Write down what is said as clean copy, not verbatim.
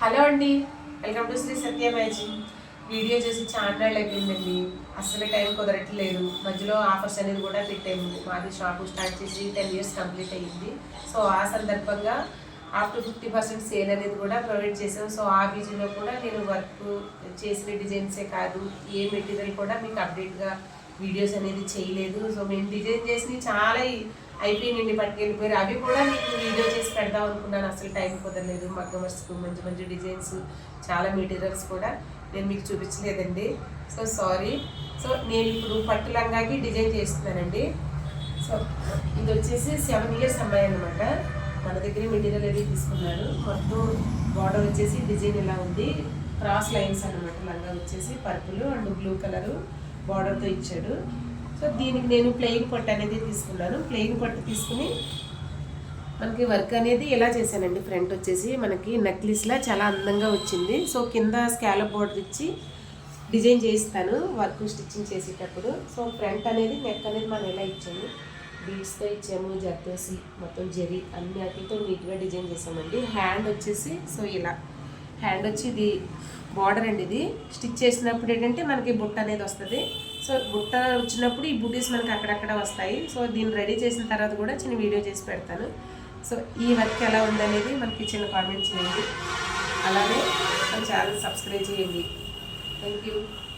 Hello అండి, welcome to Shri Satya magic. Video చేసి చాలా అయిపోయిందండి. అస్సలు టైం కుదరట్లేదు. మధ్యలో ఆఫర్స్ అనేది కూడా పెట్టాము. మాది షాపు స్టార్ట్ చేసి 10 years కంప్లీట్ అయ్యింది. సో ఆ సందర్భంగా అప్ టు 50% సేల్ అనేది కూడా ప్రొవైడ్ చేసాం. సో ఆ బిజీలో కూడా నేను వర్క్ చేసిన డిజైన్సే కాదు, ఏ మెటీరియల్ కూడా మీకు అప్డేట్గా వీడియోస్ అనేది చేయలేదు. సో మేము డిజైన్ చేసి చాలా అయిపోయినండి, పట్టుకెళ్ళిపోయారు. అవి కూడా మీకు వీడియో చేసి పెడదాం అనుకున్నాను, అసలు టైం కుదరలేదు. మగ్గమర్స్కు మంచి మంచి డిజైన్స్, చాలా మెటీరియల్స్ కూడా నేను మీకు చూపించలేదండి. So sorry. సో నేను ఇప్పుడు పట్టు లంగాకి డిజైన్ చేస్తున్నానండి. సో ఇది వచ్చేసి 7 years అమ్మాయి అనమాట. మన దగ్గర మెటీరియల్ అనేది తీసుకున్నారు. మొత్తం బార్డర్ వచ్చేసి డిజైన్ ఇలా ఉంది. క్రాస్ లైన్స్ అనమాట. లంగా వచ్చేసి పర్పుల్ అండ్ బ్లూ కలరు బార్డర్తో ఇచ్చాడు. సో దీనికి నేను ప్లెయిన్ పట్టు అనేది తీసుకున్నాను. ప్లెయిన్ పట్టు తీసుకుని మనకి వర్క్ అనేది ఎలా చేశానండి. ఫ్రంట్ వచ్చేసి మనకి నెక్లెస్లా చాలా అందంగా వచ్చింది. సో కింద స్కాలప్ బార్డర్ ఇచ్చి డిజైన్ చేయిస్తాను వర్క్ స్టిచ్చింగ్ చేసేటప్పుడు. సో ఫ్రంట్ అనేది నెక్ అనేది మనం ఎలా ఇచ్చాము, బీడ్స్తో ఇచ్చాము, జర్దోసి మొత్తం జెరీ అన్ని వాటితో నీట్గా డిజైన్ చేసామండి. హ్యాండ్ వచ్చేసి సో ఇలా హ్యాండ్ వచ్చి ఇది బార్డర్ అండి. ఇది స్టిచ్ చేసినప్పుడు ఏంటంటే మనకి బుట్ట అనేది వస్తుంది. సో బుట్ట వచ్చినప్పుడు ఈ బుటీస్ మనకి అక్కడక్కడ వస్తాయి. సో దీన్ని రెడీ చేసిన తర్వాత కూడా చిన్న వీడియో చేసి పెడతాను. సో ఈ వర్క్ ఎలా ఉందనేది మనకి చిన్న కామెంట్ చేయండి. అలానే మన ఛానల్ సబ్స్క్రైబ్ చేయండి. Thank you.